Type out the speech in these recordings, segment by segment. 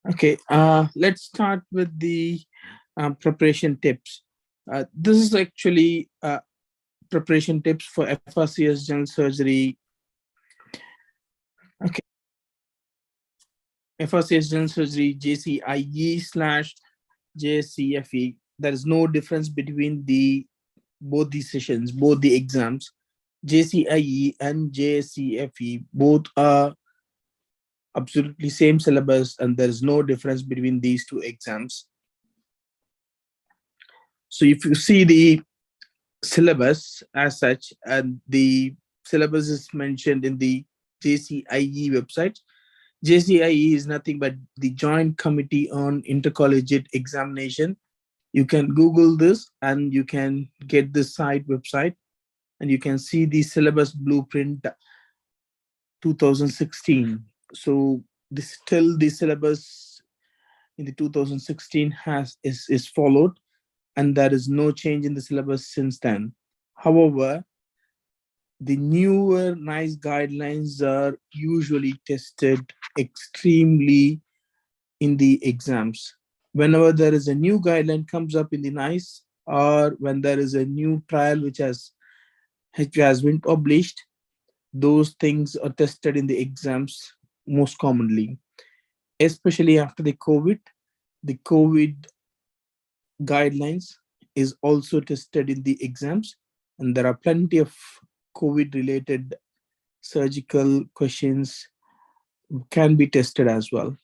Okay, let's start with the preparation tips. This is actually preparation tips for FRCS General Surgery. Okay, FRCS General Surgery JCIE slash JCFE. There is no difference between the both the sessions, both the exams. JCIE and JCFE both are absolutely same syllabus, and there is no difference between these two exams. So if you see the syllabus as such, and the syllabus is mentioned in the JCIE website. JCIE is nothing but the Joint Committee on Intercollegiate Examination. You can Google this and you can get this site website, and you can see the syllabus blueprint 2016. So this still the syllabus in the 2016 is followed, and there is no change in the syllabus since then. However, the newer NICE guidelines are usually tested extremely in the exams. Whenever there is a new guideline comes up in the NICE, or when there is a new trial which has been published, those things are tested in the exams most commonly. Especially after the COVID guidelines is also tested in the exams, and there are plenty of COVID related surgical questions can be tested as well.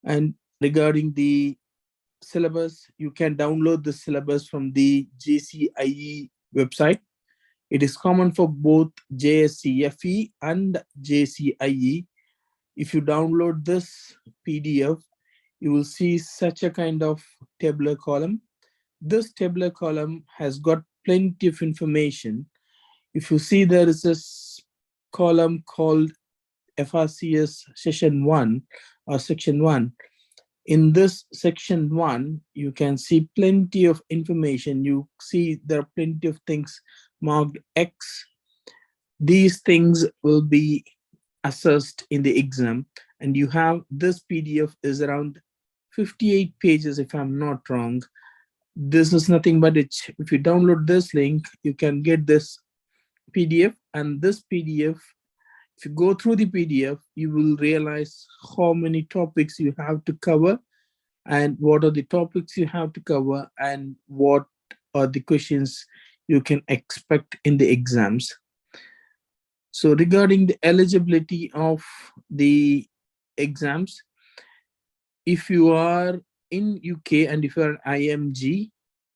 And regarding the syllabus, you can download the syllabus from the JCIE website. It is common for both JSCFE and JCIE. If you download this PDF, you will see such a kind of tabular column. This tabular column has got plenty of information. If you see, there is a column called FRCS Session 1 or Section 1. In this Section 1, you can see plenty of information. You see there are plenty of things marked X. These things will be assessed in the exam, and you have this PDF is around 58 pages if I'm not wrong. This is nothing but if you download this link, you can get this PDF, and this PDF, if you go through the PDF, you will realize how many topics you have to cover, and what are the topics you have to cover, and what are the questions you can expect in the exams. So regarding the eligibility of the exams, if you are in UK and if you are an IMG,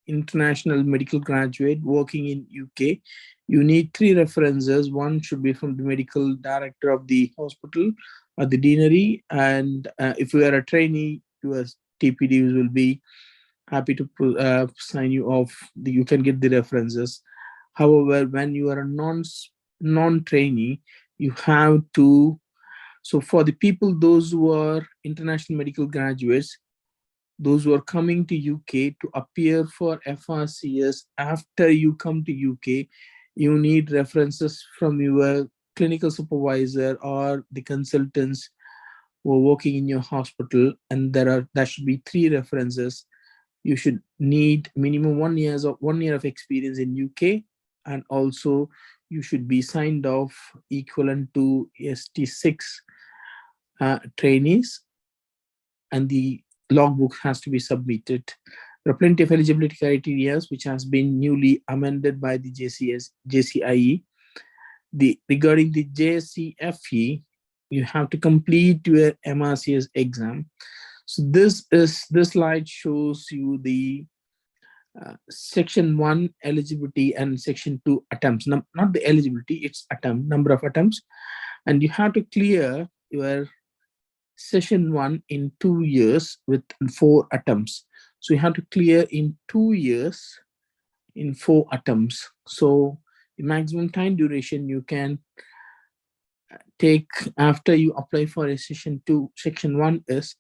international medical graduate working in UK, you need 3 references. One should be from the medical director of the hospital or the deanery, and if you are a trainee, your TPDs will be happy to sign you off. You can get the references. However, when you are a non-trainee, you have to. So for the people, those who are international medical graduates, those who are coming to UK to appear for FRCS, after you come to UK, you need references from your clinical supervisor or the consultants who are working in your hospital, and there should be 3 references. You should need minimum 1 year of experience in UK, and also you should be signed off equivalent to ST6 trainees, and the logbook has to be submitted. There are plenty of eligibility criteria which has been newly amended by the JCIE. Regarding the JCFE, you have to complete your MRCS exam. So this slide shows you the Section 1 eligibility and Section 2 attempts. Not the eligibility, it's number of attempts. And you have to clear your Session 1 in 2 years with 4 attempts. So you have to clear in 2 years in 4 attempts. So the maximum time duration you can take after you apply for a Section 1 is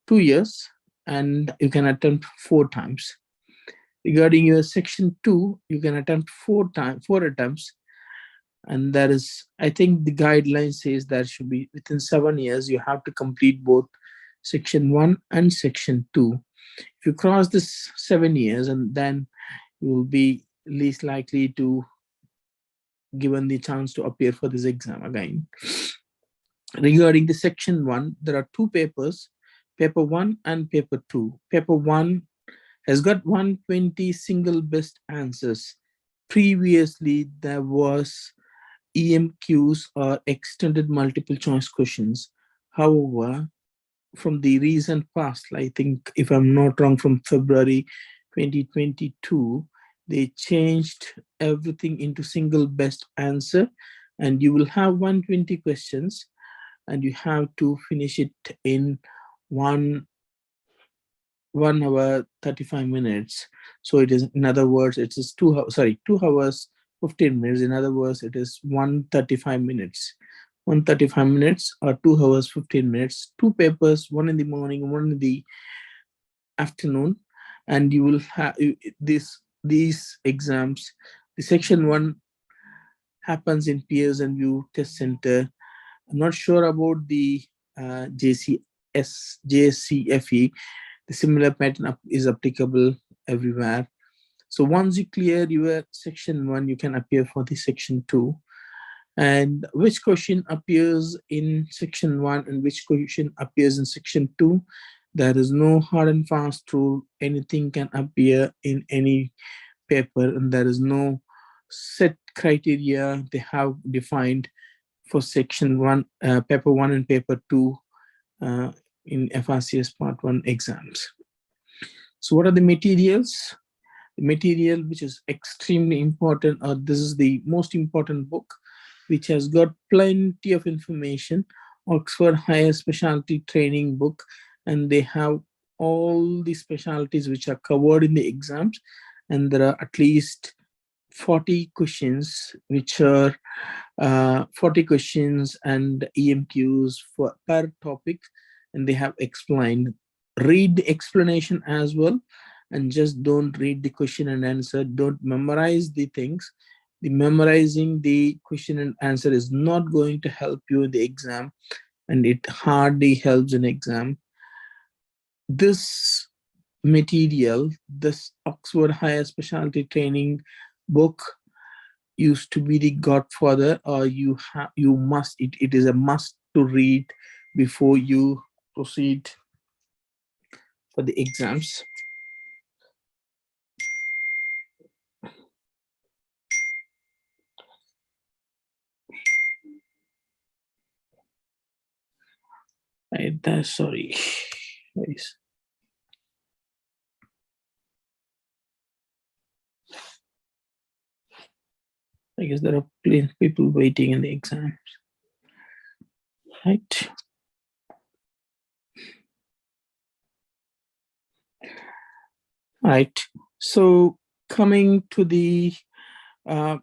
2 years, and you can attempt 4 times. Regarding your Section 2, you can attempt 4 attempts, And that is, I think the guideline says that should be within 7 years you have to complete both section 1 and section 2. If you cross this 7 years, and then you will be least likely to given the chance to appear for this exam again. Regarding the section 1, there are two papers, paper 1 and paper 2. Paper 1 has got 120 single best answers. Previously, there was EMQs or extended multiple choice questions. However, from the recent past, I think if I'm not wrong, from February 2022, they changed everything into single best answer, and you will have 120 questions and you have to finish it in 1 hour 35 minutes. So it is, in other words, it is 2 hours 15 minutes. In other words, it is 135 minutes. 135 minutes or 2 hours 15 minutes. Two papers, one in the morning, one in the afternoon, and you will have these exams. The section 1 happens in Pearson VUE Test Center. I'm not sure about the JCFE. The similar pattern is applicable everywhere. So once you clear your section 1, you can appear for the section 2. And which question appears in section 1 and which question appears in section 2, there is no hard and fast rule. Anything can appear in any paper, and there is no set criteria they have defined for section 1, paper 1 and paper 2 in FRCS Part 1 exams. So what are the materials? The material which is extremely important, or this is the most important book, which has got plenty of information, Oxford Higher Specialty Training book, and they have all the specialties which are covered in the exams, and there are at least 40 questions which are 40 questions and EMQs for per topic, and they have explained. Read the explanation as well, and just don't read the question and answer. Don't memorize the things. The memorizing the question and answer is not going to help you in the exam, and it hardly helps in exam. This material, this Oxford Higher Specialty Training book used to be the godfather, or you must, it is a must to read before you proceed for the exams. Sorry. I guess there are plenty of people waiting in the exams. Right. Right. So coming to the, I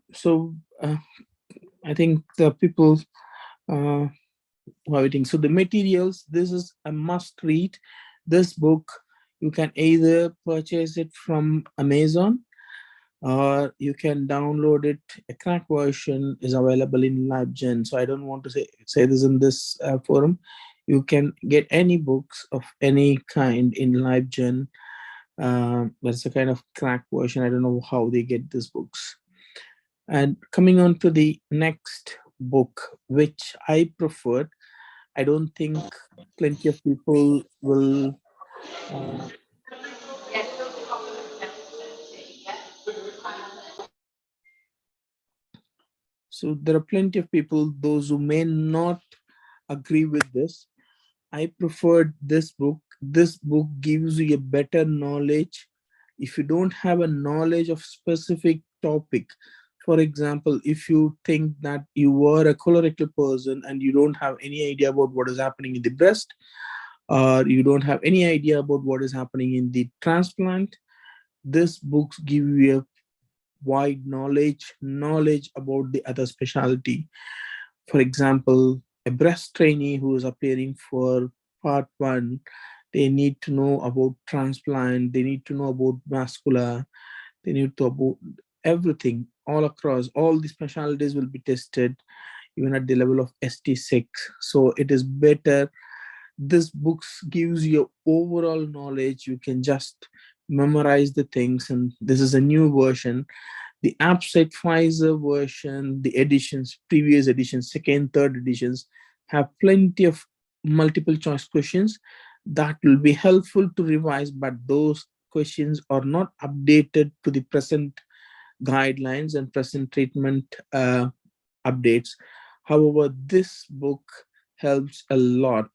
think the people who are waiting. So the materials, this is a must read. This book, you can either purchase it from Amazon, or you can download it. A crack version is available in LabGen. So I don't want to say this in this forum. You can get any books of any kind in LabGen. That's a kind of crack version. I don't know how they get these books. And coming on to the next book, which I preferred, I don't think plenty of people will so there are plenty of people, those who may not agree with this. I preferred this book. This book gives you a better knowledge. If you don't have a knowledge of specific topic, for example, if you think that you are a colorectal person and you don't have any idea about what is happening in the breast, or you don't have any idea about what is happening in the transplant, this books give you a wide knowledge about the other specialty. For example, a breast trainee who is appearing for part 1, they need to know about transplant, they need to know about vascular, they need to know about everything. all across. All the specialties will be tested even at the level of ST6. So it is better. This books gives you overall knowledge. You can just memorize the things, and this is a new version. The abstract Pfizer version, the editions, previous editions, second, third editions have plenty of multiple choice questions that will be helpful to revise, but those questions are not updated to the present guidelines and present treatment updates. However, this book helps a lot.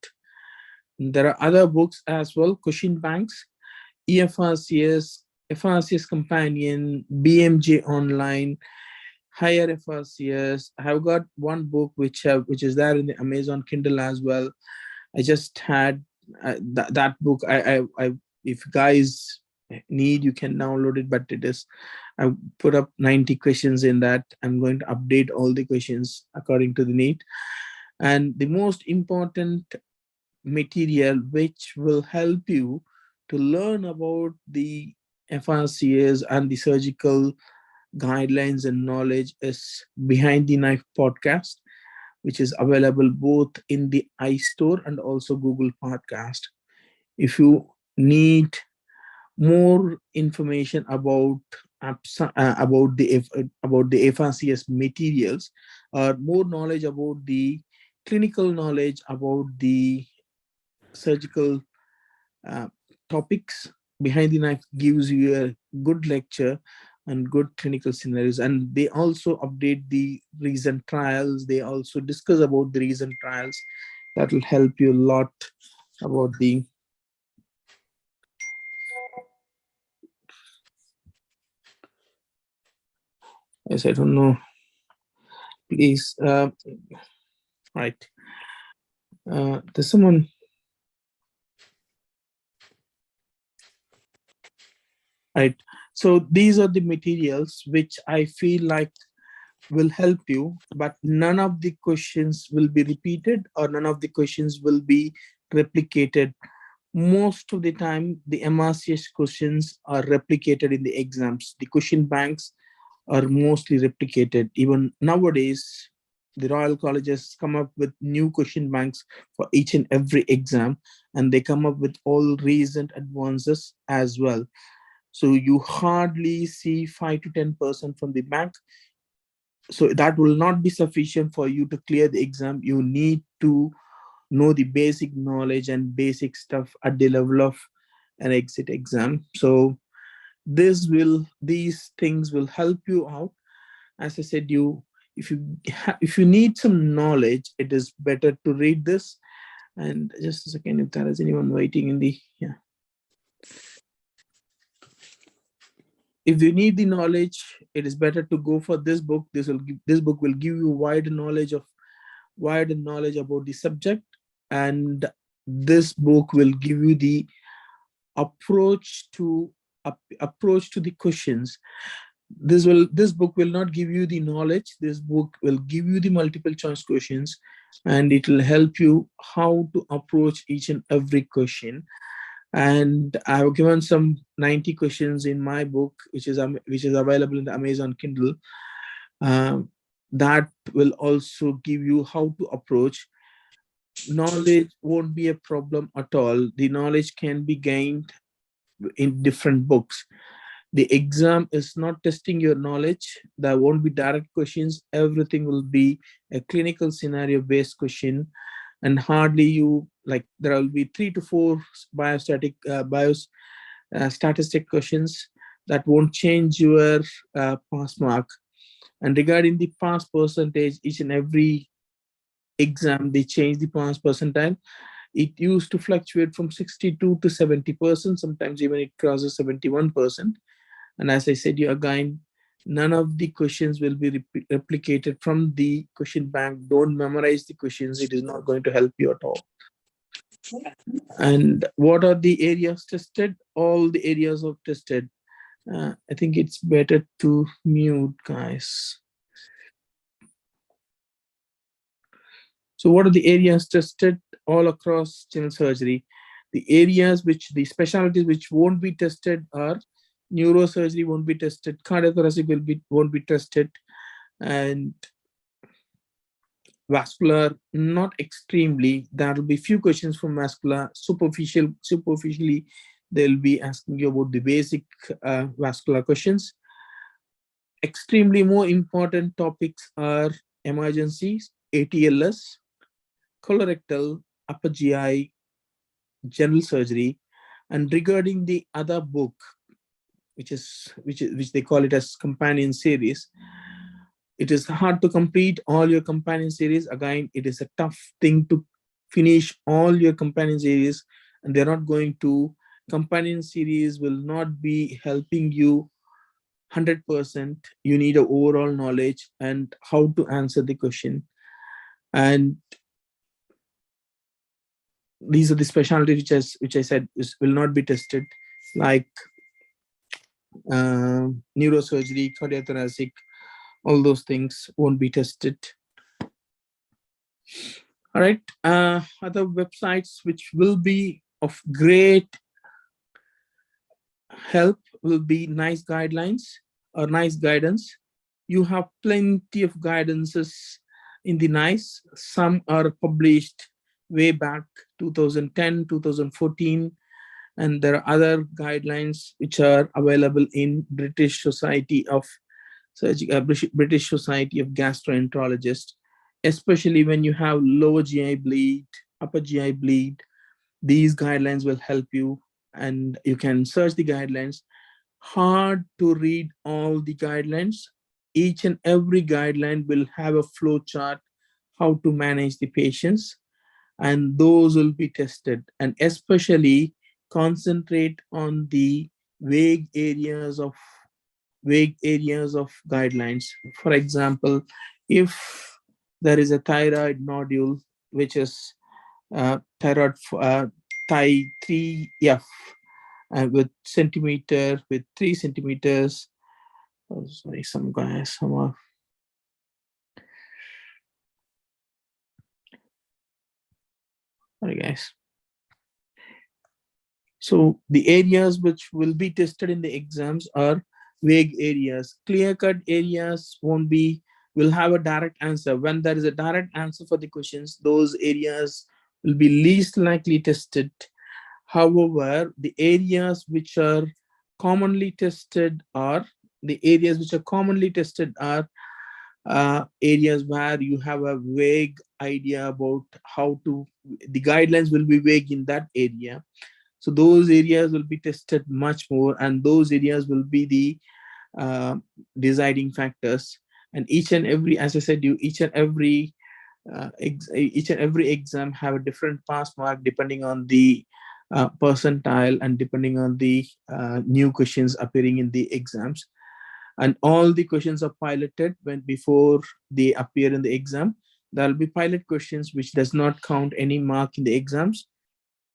There are other books as well, question banks, EFRCS, FRCS Companion, BMJ Online, Higher FRCS. I've got one book which is there in the Amazon Kindle as well. I just had that book. I if guys need, you can download it, but it is, I put up 90 questions in that. I'm going to update all the questions according to the need. And the most important material which will help you to learn about the FRCS and the surgical guidelines and knowledge is Behind the Knife podcast, which is available both in the iStore and also Google Podcast. If you need more information about about the FRCS materials, or more knowledge about the clinical knowledge about the surgical uh, topics, Behind the Knife gives you a good lecture and good clinical scenarios. And they also update the recent trials. They also discuss about the recent trials. That will help you a lot about the, yes, I don't know, please, right. There's someone, right. So these are the materials which I feel like will help you, but none of the questions will be repeated, or none of the questions will be replicated. Most of the time, the MRCS questions are replicated in the exams. The question banks are mostly replicated. Even nowadays, the Royal Colleges come up with new question banks for each and every exam, and they come up with all recent advances as well. So you hardly see 5 to 10% from the bank. So that will not be sufficient for you to clear the exam. You need to know the basic knowledge and basic stuff at the level of an exit exam. So these things will help you out. As I said, you, if you need some knowledge, it is better to read this. And just a second, if there is anyone waiting in the, yeah, if you need the knowledge, it is better to go for this book. This book will give you wider knowledge about the subject, and this book will give you the approach to approach to the questions. This book will not give you the knowledge. This book will give you the multiple choice questions, and it will help you how to approach each and every question. And I have given some 90 questions in my book, which is available in the Amazon Kindle. um, that will also give you how to approach. Knowledge won't be a problem at all. The knowledge can be gained in different books. The exam is not testing your knowledge. There won't be direct questions. Everything will be a clinical scenario based question. And hardly you, like, there will be 3 to 4 bios statistic questions that won't change your pass mark. And regarding the pass percentage, each and every exam they change the pass percentile. It used to fluctuate from 62 to 70%. Sometimes even it crosses 71%. And as I said, you again, none of the questions will be replicated from the question bank. Don't memorize the questions. It is not going to help you at all. And what are the areas tested? All the areas are tested. I think it's better to mute, guys. So what are the areas tested all across general surgery? The areas which, the specialties which won't be tested are Neurosurgery won't be tested. Cardiothoracic won't be tested, and vascular not extremely. There will be few questions from vascular. Superficially, they'll be asking you about the basic vascular questions. Extremely more important topics are emergencies, ATLS, colorectal, upper GI, general surgery, and regarding the other book, which they call it as companion series. It is hard to complete all your companion series. Again, it is a tough thing to finish all your companion series, and they're not going to. Companion series will not be helping you 100%. You need an overall knowledge and how to answer the question. And these are the specialties which I said will not be tested, like neurosurgery, cardiothoracic, all those things won't be tested. All right. Other websites which will be of great help will be NICE guidelines or NICE guidance. You have plenty of guidances in the NICE. Some are published way back 2010, 2014, and there are other guidelines which are available in British Society of British Society of Gastroenterologists, especially when you have lower GI bleed, upper GI bleed. These guidelines will help you, and you can search the guidelines. Hard to read all the guidelines. Each and every guideline will have a flow chart how to manage the patients, and those will be tested, and especially concentrate on the vague areas of guidelines. For example, if there is a thyroid nodule, which is thyroid Thai 3F, with 3 centimeters. Oh, sorry, some are. Sorry, guys. So the areas which will be tested in the exams are vague areas. Clear-cut areas will have a direct answer. When there is a direct answer for the questions, those areas will be least likely tested. However, the areas which are commonly tested are areas where you have a vague idea about the guidelines will be vague in that area. So those areas will be tested much more, and those areas will be the deciding factors. And each and every, as I said, each and every exam have a different pass mark depending on the percentile and depending on the new questions appearing in the exams. And all the questions are piloted before they appear in the exam. There will be pilot questions which does not count any mark in the exams.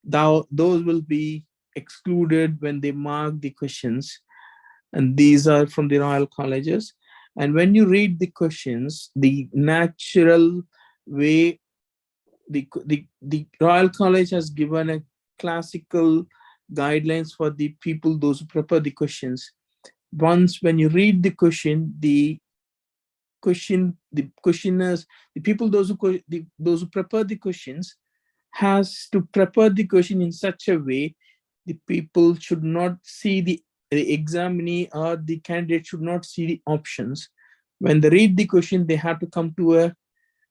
Those will be excluded when they mark the questions, and these are from the Royal Colleges. And when you read the questions, the natural way, the Royal College has given a classical guidelines for the people, those who prepare the questions. Once when you read the question, the questioners, the people, those who prepare the questions, has to prepare the question in such a way the people should not see the examinee or the candidate should not see the options. When they read the question, they have to come to a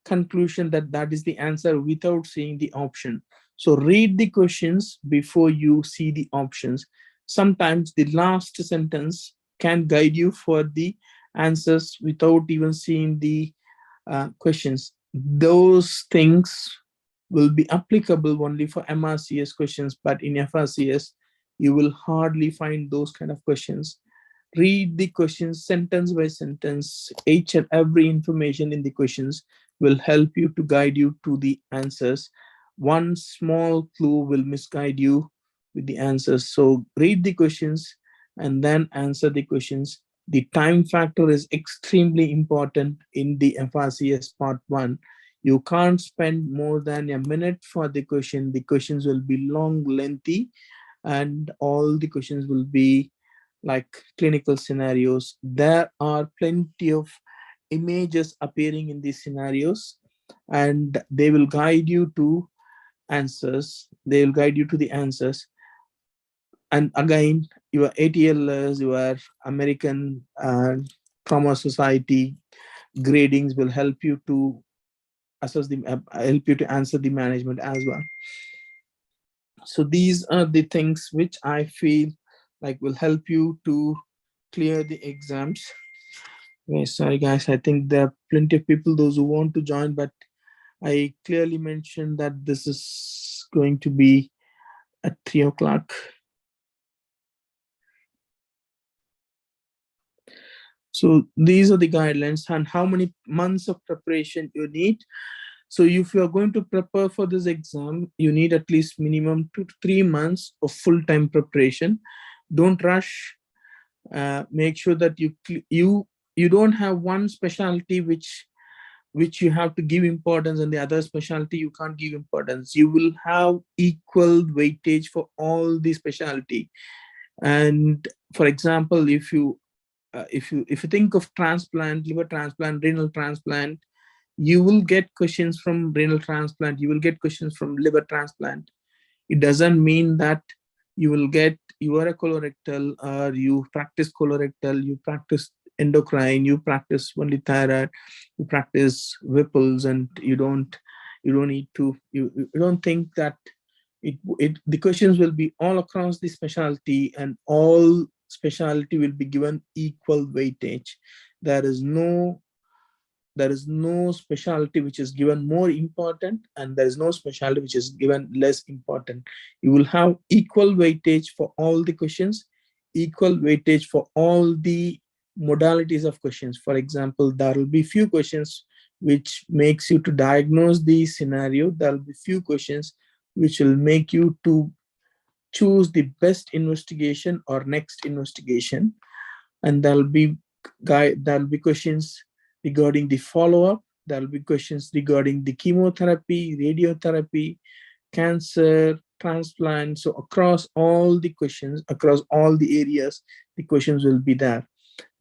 conclusion that that is the answer without seeing the option. So read the questions before you see the options. Sometimes the last sentence can guide you for the answers without even seeing the questions. Those things will be applicable only for MRCS questions, but in FRCS, you will hardly find those kind of questions. Read the questions sentence by sentence. Each and every information in the questions will help you to guide you to the answers. One small clue will misguide you with the answers. So read the questions and then answer the questions. The time factor is extremely important in the FRCS part 1. You can't spend more than a minute for the question. The questions will be long, lengthy, and all the questions will be like clinical scenarios. There are plenty of images appearing in these scenarios, and they will guide you to answers. They will guide you to the answers. And again, your ATLS, your American Trauma Society gradings will help you to assess the help you to answer the management as well. So these are the things which I feel like will help you to clear the exams. Okay, sorry guys, I think there are plenty of people those who want to join, but I clearly mentioned that this is going to be at 3 o'clock. So these are the guidelines and how many months of preparation you need. So if you are going to prepare for this exam, you need at least minimum 2 to 3 months of full-time preparation. Don't rush. Make sure that you don't have one specialty which you have to give importance, and the other specialty you can't give importance. You will have equal weightage for all the specialty. And for example, if you think of transplant, liver transplant, renal transplant, you will get questions from renal transplant, you will get questions from liver transplant. It doesn't mean that you will get, you are a colorectal or you practice colorectal, you practice endocrine, you practice only thyroid, you practice Whipples, and you don't need to, you don't think that the questions will be all across the specialty, and all specialty will be given equal weightage. There is no specialty which is given more important, and there is no specialty which is given less important. You will have equal weightage for all the questions, equal weightage for all the modalities of questions. For example, there will be few questions which makes you to diagnose the scenario. There will be few questions which will make you to choose the best investigation or next investigation. And there'll be questions regarding the follow-up. There'll be questions regarding the chemotherapy, radiotherapy, cancer, transplant. So across all the questions, across all the areas, the questions will be there.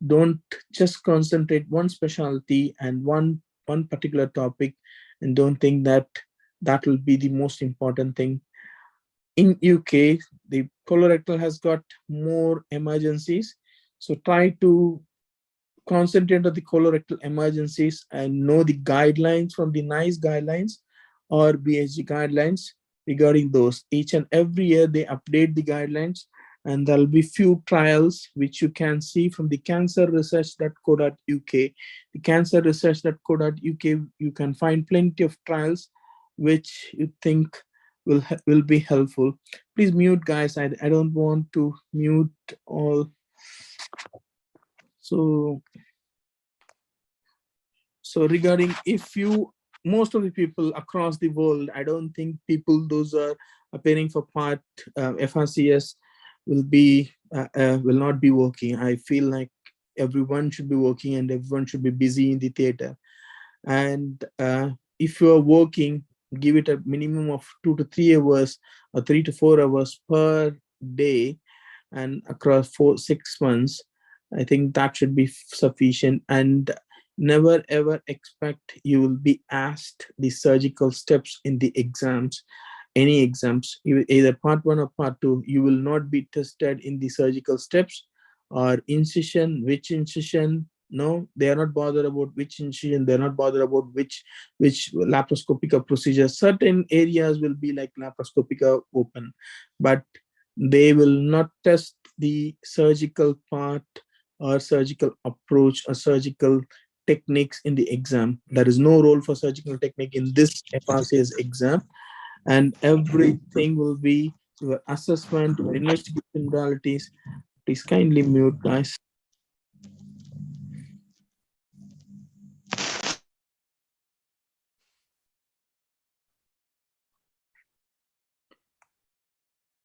Don't just concentrate one specialty and one particular topic, and don't think that that will be the most important thing. In UK, the colorectal has got more emergencies, so try to concentrate on the colorectal emergencies and know the guidelines from the NICE guidelines or BHG guidelines regarding those. Each and every year they update the guidelines, and there'll be few trials which you can see from the cancerresearch.co.uk. The cancerresearch.co.uk, you can find plenty of trials which you think will be helpful. Please mute guys, I don't want to mute all. So regarding, if you, most of the people across the world, I don't think people those are appearing for part FRCS will not be working. I feel like everyone should be working and everyone should be busy in the theater. And if you are working, give it a minimum of 2 to 3 hours or 3 to 4 hours per day, and across 6 months, I think that should be sufficient. And never ever expect you will be asked the surgical steps in the exams. Any exams, either part 1 or part 2, you will not be tested in the surgical steps or incision, which incision. No, they are not bothered about which incision, they're not bothered about which laparoscopic procedure. Certain areas will be like laparoscopic open, but they will not test the surgical part or surgical approach or surgical techniques in the exam. There is no role for surgical technique in this FRCS exam, and everything will be your assessment, your investigation modalities. Please kindly mute, guys.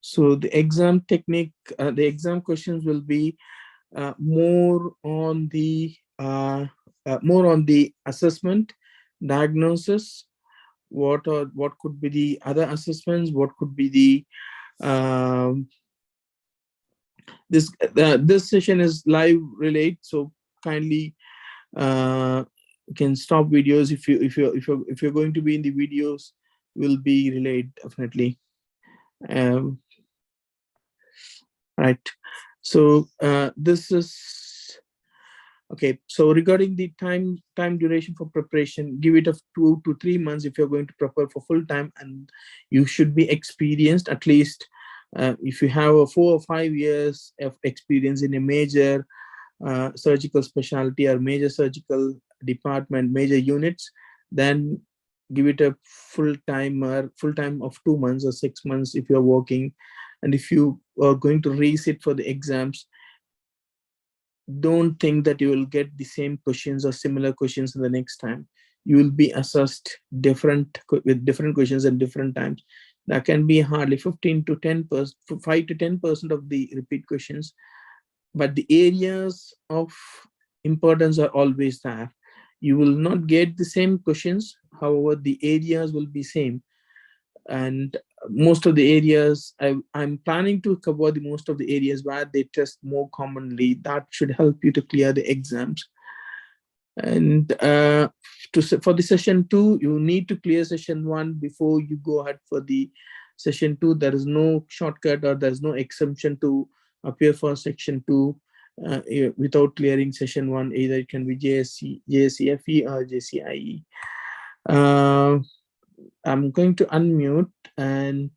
So the exam technique, the exam questions will be more on the assessment, diagnosis. What could be the other assessments? What could be the This session is live relate, so kindly can stop videos. If you're going to be in the videos, will be relayed definitely. um, right. So this is okay. So regarding the time duration for preparation, give it of 2 to 3 months if you're going to prepare for full time, and you should be experienced at least. If you have a 4 or 5 years of experience in a major surgical specialty or major surgical department, major units, then give it a full time of 2 months or 6 months if you're working. And if you are going to resit for the exams, don't think that you will get the same questions or similar questions in the next time. You will be assessed with different questions at different times. That can be hardly 15 to 10%, 5 to 10% of the repeat questions, but the areas of importance are always there. You will not get the same questions, however the areas will be same. And most of the areas, I'm planning to cover the most of the areas where they test more commonly. That should help you to clear the exams. And for the session 2, you need to clear session 1 before you go ahead for the session 2. There is no shortcut or there's no exemption to appear for section 2 without clearing session 1. Either it can be JSC, JSCFE or JCIE. I'm going to unmute, and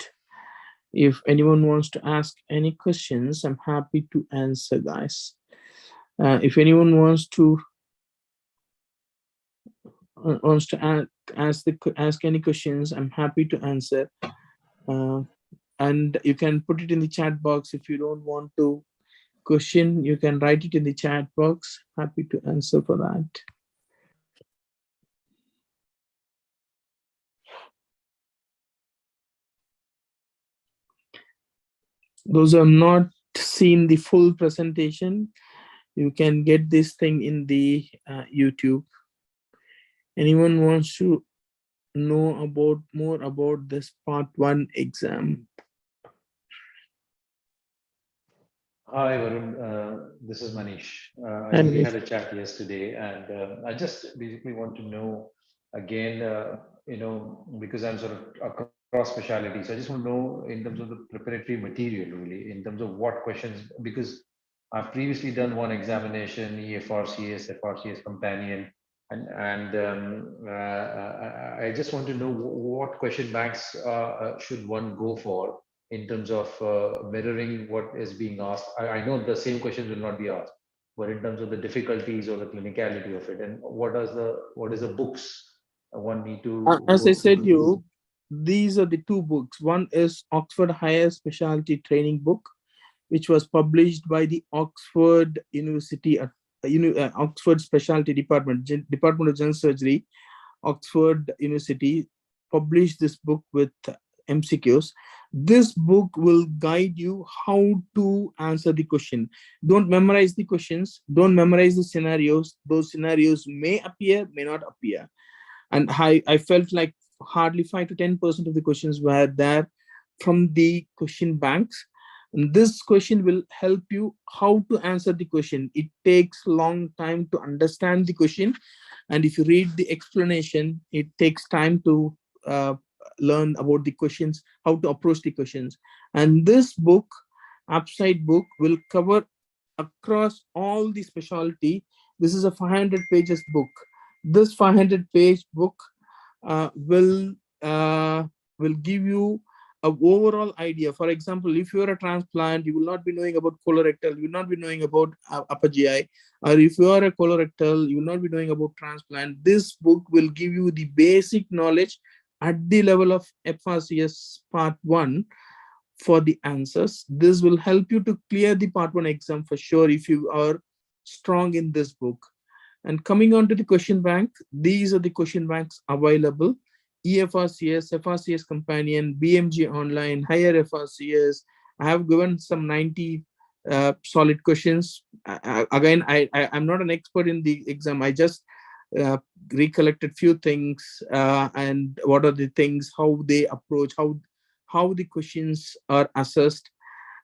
if anyone wants to ask any questions, I'm happy to answer, guys. If anyone wants to ask any questions, I'm happy to answer. And you can put it in the chat box. If you don't want to question, you can write it in the chat box. Happy to answer for that. Those who have not seen the full presentation, you can get this thing in the YouTube. Anyone wants to know about more about this part 1 exam? Hi, Varun. This is Manish. We had a chat yesterday, and I just basically want to know again, because I'm sort of across specialty. So I just want to know in terms of the preparatory material, really, in terms of what questions, because I've previously done one examination, EFRCS, FRCS Companion, and I just want to know what question banks should one go for in terms of mirroring what is being asked. I know the same questions will not be asked, but in terms of the difficulties or the clinicality of it, and what is the books one need to As go I said through? you, these are the 2 books. One is Oxford Higher Specialty Training Book, which was published by the Oxford University, Oxford Specialty Department, Department of General Surgery, Oxford University published this book with MCQs. This book will guide you how to answer the question. Don't memorize the questions. Don't memorize the scenarios. Those scenarios may appear, may not appear. And I felt like hardly 5 to 10% of the questions were there from the question banks. And this question will help you how to answer the question. It takes long time to understand the question, and if you read the explanation, it takes time to learn about the questions, how to approach the questions. And this book, upside book, will cover across all the specialty. This is a 500 pages book. This 500-page book uh, will will give you an overall idea. For example, if you're a transplant, you will not be knowing about colorectal, you will not be knowing about upper GI. Or if you are a colorectal, you will not be knowing about transplant. This book will give you the basic knowledge at the level of FRCS Part 1 for the answers. This will help you to clear the Part 1 exam for sure if you are strong in this book. And coming on to the question bank, these are the question banks available. EFRCS, FRCS Companion, BMG Online, Higher FRCS. I have given some 90 solid questions. Again, I'm not an expert in the exam. I just recollected few things and what are the things, how they approach, how the questions are assessed.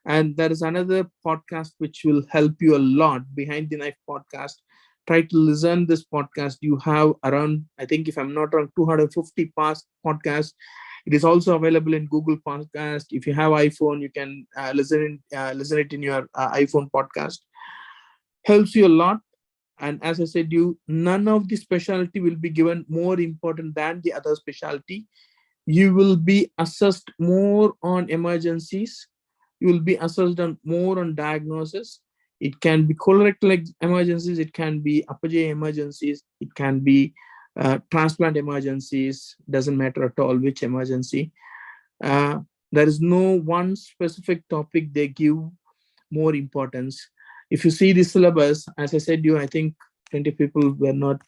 And there is another podcast which will help you a lot, Behind the Knife podcast. Try to listen this podcast. You have around, I think if I'm not wrong, 250 past podcasts. It is also available in Google Podcast. If you have iPhone, you can listen it in your iPhone podcast. Helps you a lot. And as I said, you none of the specialty will be given more important than the other specialty. You will be assessed more on emergencies. You will be assessed on more on diagnosis. It can be colorectal emergencies, it can be upper GI emergencies, it can be transplant emergencies. Doesn't matter at all which emergency. uh, there is no one specific topic they give more importance. If you see the syllabus, as I said, I think plenty of people were not.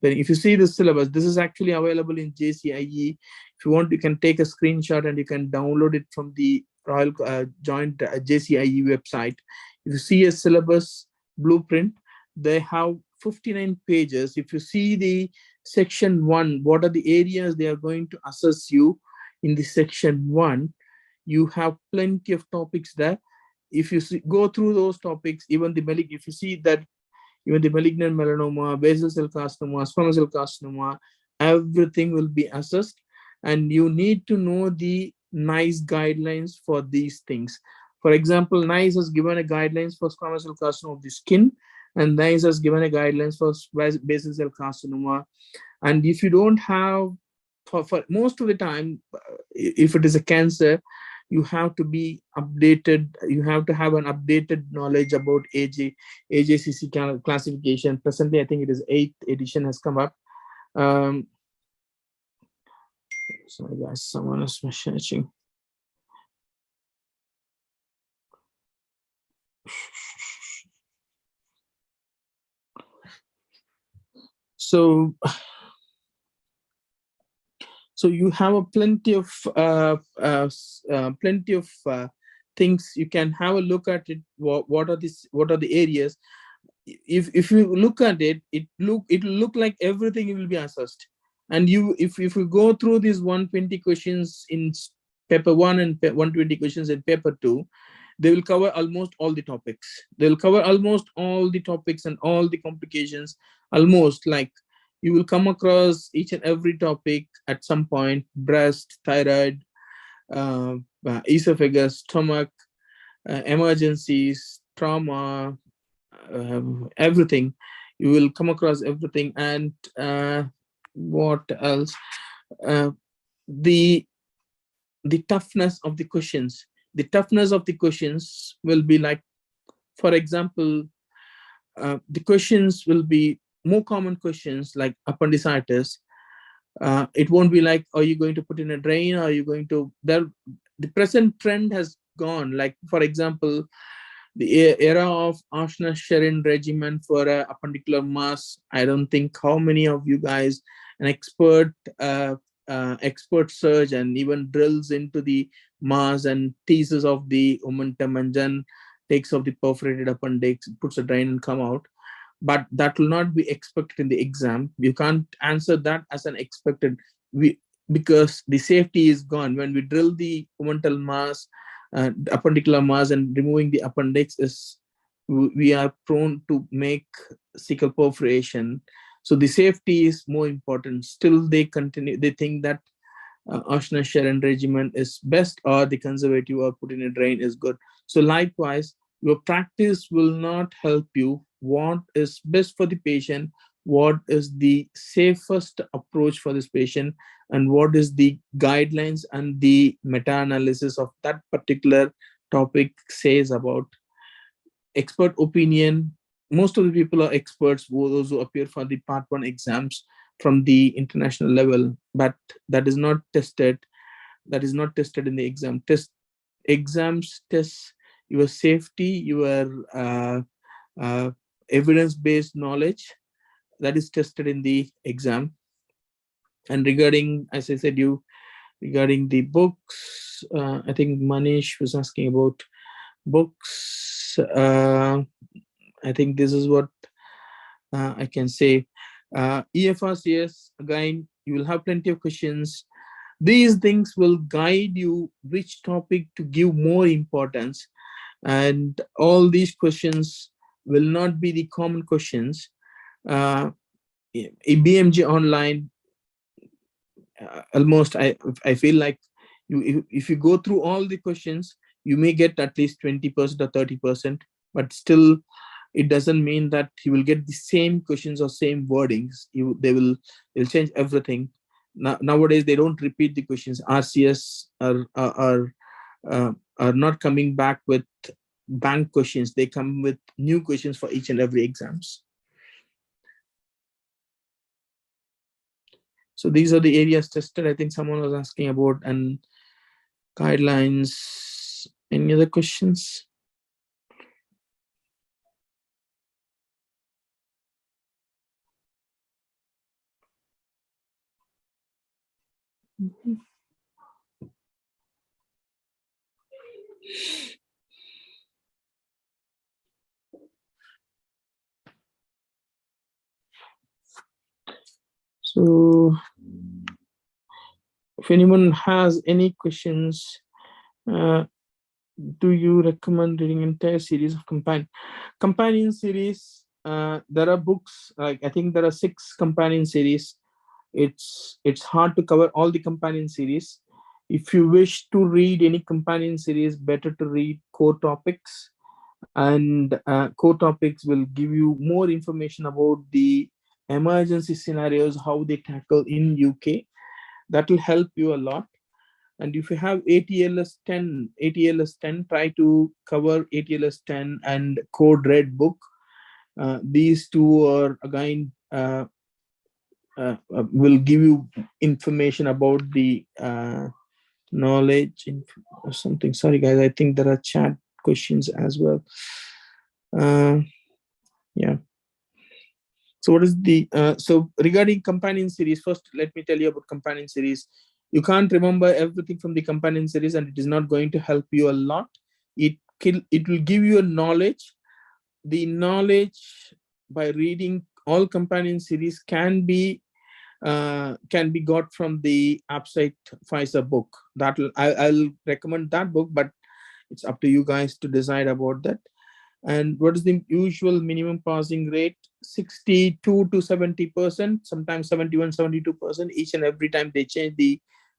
But if you see the syllabus, this is actually available in JCIE. If you want, you can take a screenshot and you can download it from the Royal Joint JCIE website. If you see a syllabus blueprint, they have 59 pages. If you see the section 1, what are the areas they are going to assess you in the section 1, you have plenty of topics there. If you go through those topics, even the if you see that even the malignant melanoma, basal cell carcinoma, squamous cell carcinoma, everything will be assessed. And you need to know the NICE guidelines for these things. For example, NICE has given a guidelines for squamous cell carcinoma of the skin, and NICE has given a guidelines for basal cell carcinoma. And if you don't have, for most of the time, if it is a cancer, you have to be updated. You have to have an updated knowledge about AJCC classification. Presently, I think it is 8th edition has come up. Sorry guys, someone is messaging. So you have a plenty of things. You can have a look at it. What are the areas? If you look at it, it will look like everything will be assessed. And if you go through these 120 questions in paper 1 and 120 questions in paper 2, they will cover almost all the topics. They will cover almost all the topics and all the complications. Almost like you will come across each and every topic at some point: breast, thyroid, esophagus, stomach, emergencies, trauma, everything. You will come across everything. And what else? uh, the toughness of the questions. The toughness of the questions will be like, for example, the questions will be more common questions like appendicitis. It won't be like, are you going to put in a drain? Are you going to the present trend has gone. Like, for example, the era of Ashna-Sherin regimen for a appendicular mass. I don't think how many of you guys, an expert surge and even drills into the mass and teases of the omentum and then takes off the perforated appendix, puts a drain and come out. But that will not be expected in the exam. You can't answer that as an expected, because the safety is gone. When we drill the omental mass, appendicular mass, and removing the appendix, is we are prone to make cecal perforation. So the safety is more important. Still, they think that Ashna-Sherin regimen is best, or the conservative or put in a drain is good. So likewise, your practice will not help you what is best for the patient, what is the safest approach for this patient, and what is the guidelines and the meta-analysis of that particular topic says about. Expert opinion. Most of the people are experts, those who appear for the part 1 exams from the international level, but that is not tested. That is not tested in the exams test your safety, your evidence-based knowledge. That is tested in the exam. And regarding, as I said, regarding the books, I think Manish was asking about books. I think this is what I can say. EFRCS, again, you will have plenty of questions. These things will guide you which topic to give more importance. and all these questions will not be the common questions. A BMG online, almost I feel like if you go through all the questions, you may get at least 20% or 30%, but still it doesn't mean that you will get the same questions or same wordings. They'll change everything. Nowadays they don't repeat the questions. RCS are not coming back with bank questions. They come with new questions for each and every exams. So these are the areas tested. I think someone was asking about, and guidelines. Any other questions? So if anyone has any questions, do you recommend reading entire series of companion series? There are books, like I think there are 6 companion series. It's hard to cover all the companion series. If you wish to read any companion series, better to read core topics, and core topics will give you more information about the emergency scenarios, how they tackle in UK. That will help you a lot. And if you have ATLS 10, try to cover ATLS 10 and Code Red book. These two are again will give you information about the knowledge or something. Sorry guys, I think there are chat questions as well. Yeah. So what is the so regarding companion series? First, let me tell you about companion series. You can't remember everything from the companion series, and it is not going to help you a lot. It will give you a knowledge. The knowledge by reading all companion series can be got from the Upside FISA book. I'll recommend that book, but it's up to you guys to decide about that. And what is the usual minimum passing rate? 62 to 70%, sometimes 71, 72%. Each and every time they change the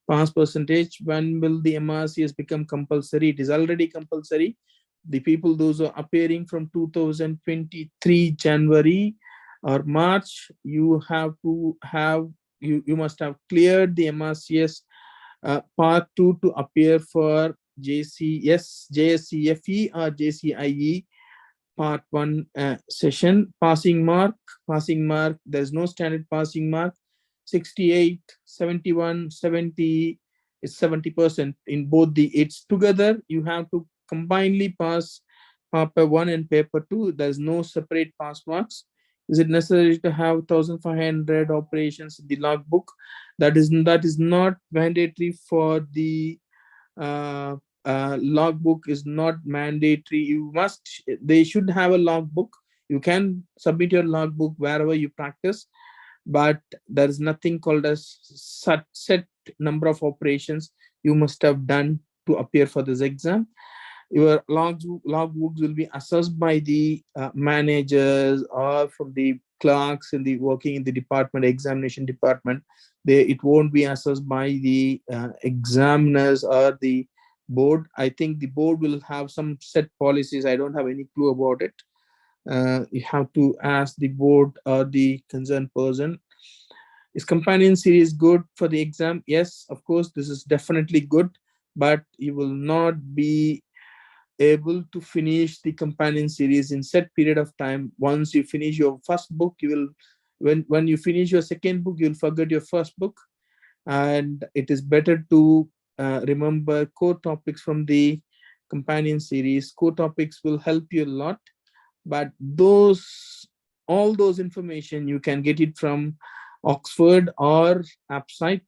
pass percentage. When will the MRCS become compulsory? It is already compulsory. The people, those who are appearing from 2023 January or March, you have to have, you must have cleared the MRCS part 2 to appear for JSCFE or JCIE part 1 session. Passing mark, there's no standard passing mark. 68, 71, 70 is 70% in both the, it's together. You have to combinedly pass paper 1 and paper 2. There's no separate pass marks. Is it necessary to have 1500 operations in the logbook? That is not mandatory for the logbook. Is not mandatory. You must, they should have a logbook. You can submit your logbook wherever you practice, but there is nothing called as set number of operations you must have done to appear for this exam. Your logbooks will be assessed by the managers or from the clerks in the working in the department, examination department. It won't be assessed by the examiners or the board. I think the board will have some set policies. I don't have any clue about it. You have to ask the board or the concerned person. Is companion series good for the exam? Yes, of course, this is definitely good, but you will not be able to finish the companion series in set period of time. Once you finish your first book, you will, when you finish your second book, you'll forget your first book. And it is better to remember core topics from the companion series. Core topics will help you a lot, but all those information you can get it from Oxford or Appsite.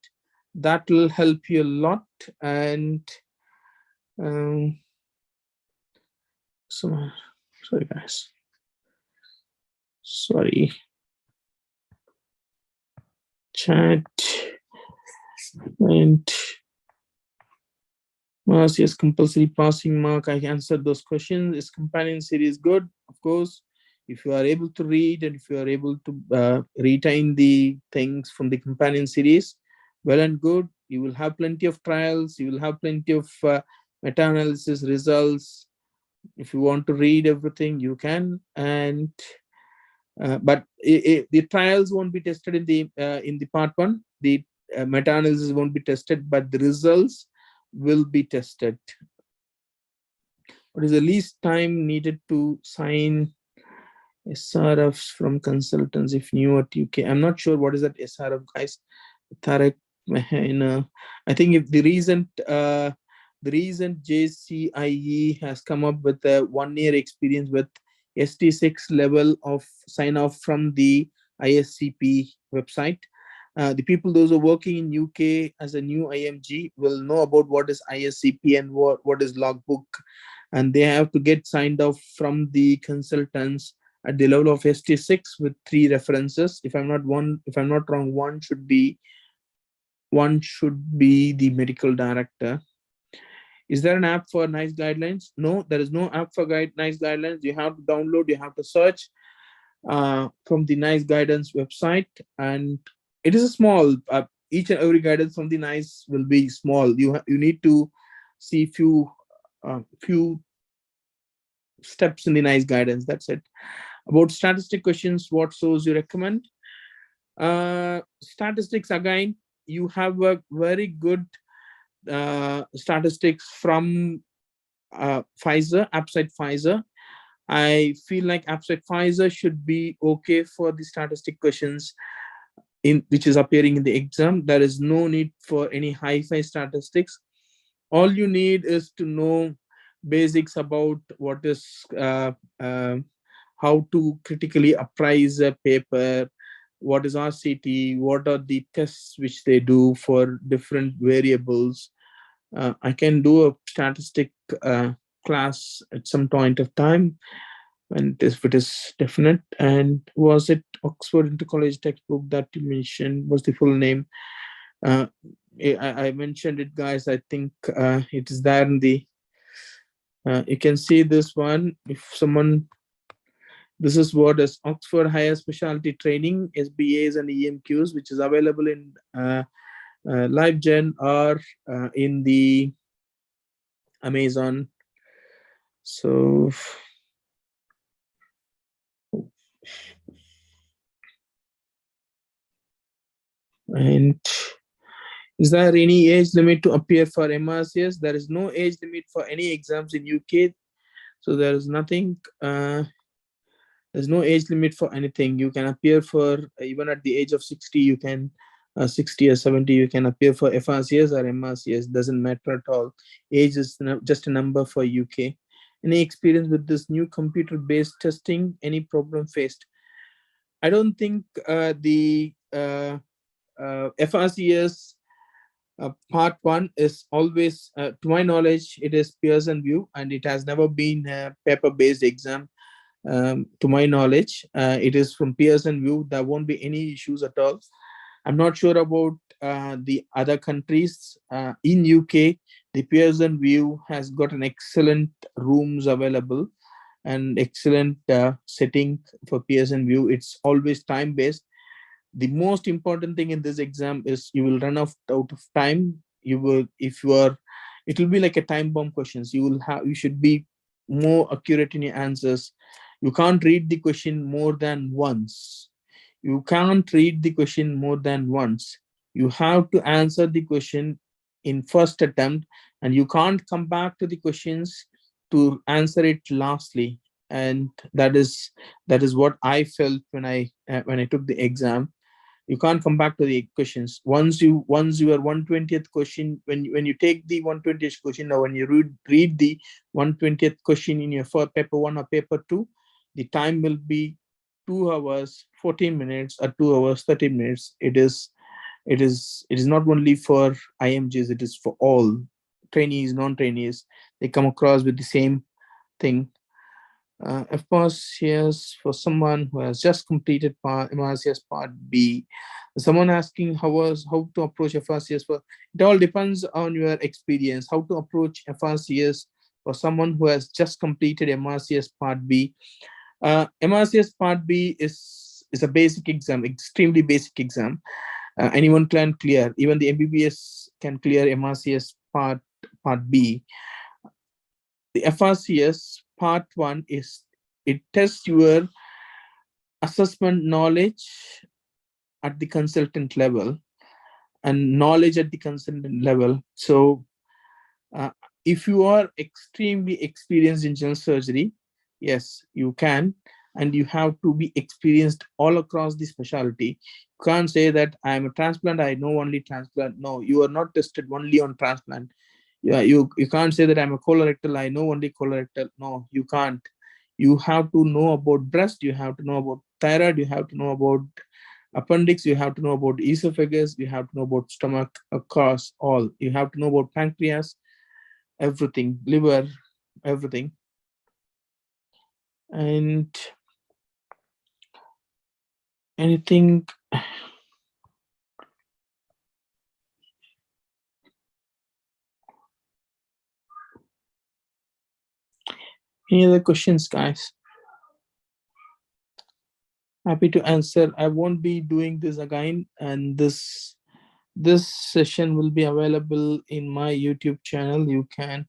That will help you a lot. And sorry guys, sorry, chat and Yes, compulsory passing mark. I answered those questions. Is companion series good? Of course. If you are able to read and if you are able to retain the things from the companion series, well and good. You will have plenty of trials. You will have plenty of meta-analysis results. If you want to read everything, you can. And but the trials won't be tested in the part one. The meta-analysis won't be tested, but the results will be tested. What is the least time needed to sign SRFs from consultants if new at UK? I'm not sure what is that SRF, guys. Tarek, I think if the recent JCIE has come up with a 1 year experience with ST6 level of sign off from the ISCP website. The people those who are working in UK as a new IMG will know about what is ISCP and what is logbook, and they have to get signed off from the consultants at the level of ST6 with 3 references. If I'm not wrong, one should be the medical director. Is there an app for NICE guidelines? No, there is no app for NICE guidelines. You have to download, you have to search from the NICE guidance website, and it is a small. Each and every guidance from the NICE will be small. You need to see few steps in the NICE guidance. That's it. About statistic questions, what source you recommend? Statistics, again, you have a very good statistics from Pfizer, AppSite Pfizer. I feel like AppSite Pfizer should be okay for the statistic questions in which is appearing in the exam. There is no need for any hi-fi statistics. All you need is to know basics about what is how to critically appraise a paper, what is RCT, what are the tests which they do for different variables. I can do a statistic class at some point of time when if it is definite. And was it Oxford Intercollege textbook that you mentioned? Was the full name? I mentioned it, guys. I think it is there in the. You can see this one. If someone, this is what is Oxford Higher Specialty Training, SBAs and EMQs, which is available in LiveGen or in the Amazon. So and is there any age limit to appear for MRCS? There is no age limit for any exams in UK. So there is nothing. There's no age limit for anything. You can appear for even at the age of 60. You can 60 or 70. You can appear for FRCS or MRCS. Doesn't matter at all. Age is just a number for UK. Any experience with this new computer-based testing? Any problem faced? I don't think the FRCS part one is always, to my knowledge, it is Pearson VUE, and it has never been a paper-based exam. To my knowledge, it is from Pearson VUE. There won't be any issues at all. I'm not sure about the other countries. In UK, the Pearson VUE has got an excellent rooms available and excellent setting for Pearson VUE. It's always time-based. The most important thing in this exam is you will run out of time. You will, if you are, it will be like a time bomb questions. You should be more accurate in your answers. You can't read the question more than once. You can't read the question more than once. You have to answer the question in first attempt, and you can't come back to the questions to answer it lastly. And that is what I felt when I took the exam. You can't come back to the questions once you are 120th question. When you take the 120th question, or when you read the 120th question in your paper 1 or paper 2, the time will be 2 hours 14 minutes or 2 hours 30 minutes. It is not only for IMGs, it is for all trainees, non-trainees. They come across with the same thing. FRCS for someone who has just completed MRCS Part B. Someone asking how to approach FRCS for it all depends on your experience. How to approach FRCS for someone who has just completed MRCS Part B. MRCS Part B is a basic exam, extremely basic exam. Anyone can clear. Even the MBBS can clear MRCS Part B. The FRCS Part 1 is it tests your assessment knowledge at the consultant level and knowledge at the consultant level. So uh, if you are extremely experienced in general surgery, yes, you can, and you have to be experienced all across the specialty. You can't say that I am a transplant, I know only transplant. No, you are not tested only on transplant. Yeah, you can't say that I'm a colorectal, I know only colorectal. No, you can't. You have to know about breast, you have to know about thyroid, you have to know about appendix, you have to know about esophagus, you have to know about stomach, across all. You have to know about pancreas, everything, liver, everything. And anything, any other questions, guys? Happy to answer. I won't be doing this again, and this session will be available in my YouTube channel. You can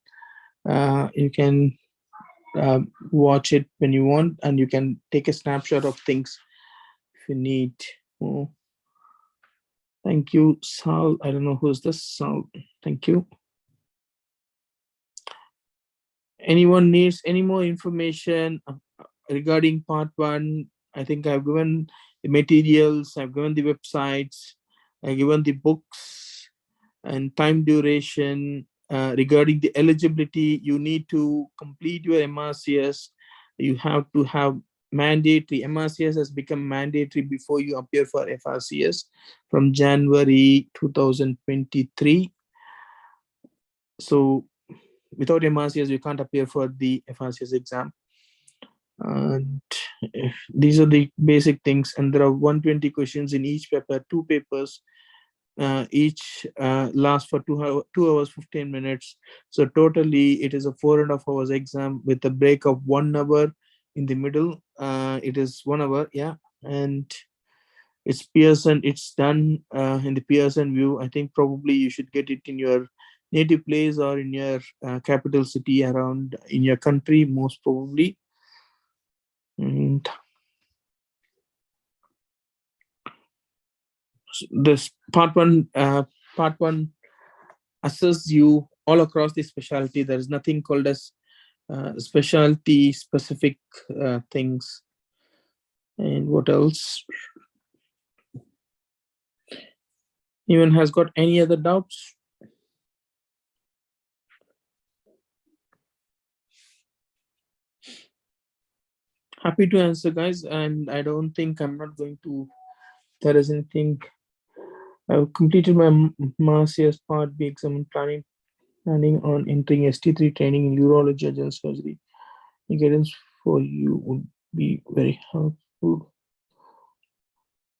watch it when you want, and you can take a snapshot of things if you need. Oh, thank you, Sal. I don't know who's this Sal. Thank you. Anyone needs any more information regarding part 1? I think I've given the materials, I've given the websites, I've given the books and time duration. Regarding the eligibility, you need to complete your MRCS. You have to have mandatory. MRCS has become mandatory before you appear for FRCS from January 2023. So without MRCS, you can't appear for the FRCS exam. And these are the basic things. And there are 120 questions in each paper, 2 papers. Each lasts for 2 hours 15 minutes. So totally it is a 4.5 hours exam with a break of 1 hour in the middle. It is 1 hour, yeah. And it's Pearson, it's done in the Pearson view. I think probably you should get it in your native place or in your capital city around in your country, most probably. And this part one assess you all across the specialty. There is nothing called as specialty specific things. And what else? Anyone has got any other doubts? Happy to answer, guys. And I don't think I'm not going to. There is anything. I've completed my master's part B exam, planning on entering ST3 training in urology and general surgery. The guidance for you would be very helpful.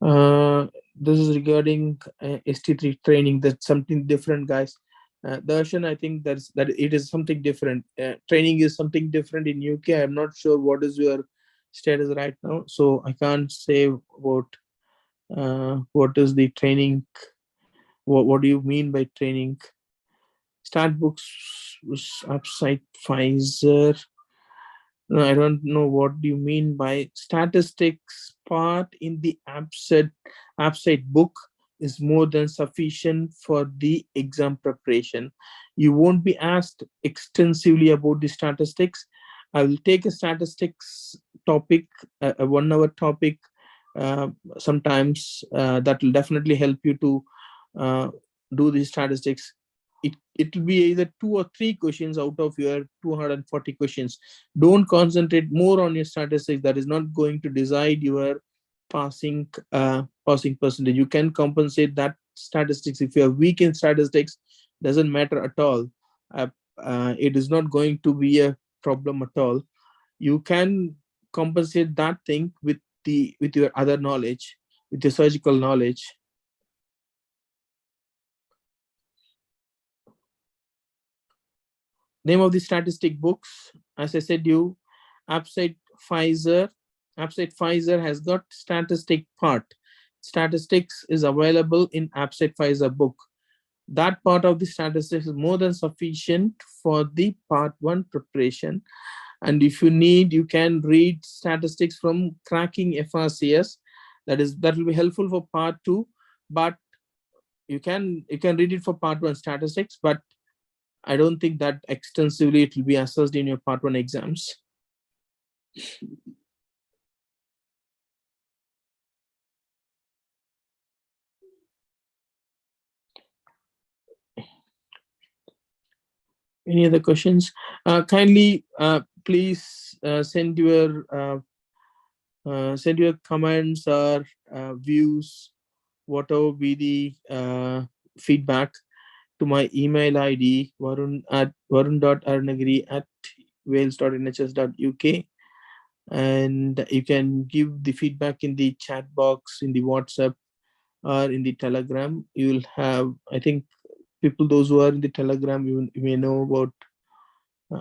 This is regarding ST3 training. That's something different, guys. Darshan, I think that it is something different. Training is something different in UK. I'm not sure what is your status right now, so I can't say what is the training. What do you mean by training? Start books was upside Pfizer. No, I don't know what do you mean by statistics part in the AppSite book is more than sufficient for the exam preparation. You won't be asked extensively about the statistics. I will take a statistics topic, a 1 hour topic, uh, sometimes that will definitely help you to uh, do the statistics. It will be either 2 or 3 questions out of your 240 questions. Don't concentrate more on your statistics. That is not going to decide your passing percentage. You can compensate that statistics. If you are weak in statistics, doesn't matter at all. It is not going to be a problem at all. You can compensate that thing with your other knowledge, with your surgical knowledge. Name of the statistic books, as I said you, Upside Pfizer. Upside Pfizer has got statistic part. Statistics is available in Upside Pfizer book. That part of the statistics is more than sufficient for the part 1 preparation. And if you need, you can read statistics from Cracking FRCS. That will be helpful for part 2, but you can read it for part 1 statistics, but I don't think that extensively it will be assessed in your part 1 exams. Any other questions? Kindly, please send your comments or views, whatever be the feedback, to my email ID varun.arnagiri@wales.nhs.uk, and you can give the feedback in the chat box in the WhatsApp or in the Telegram. You will have, I think, people, those who are in the Telegram, you may know about.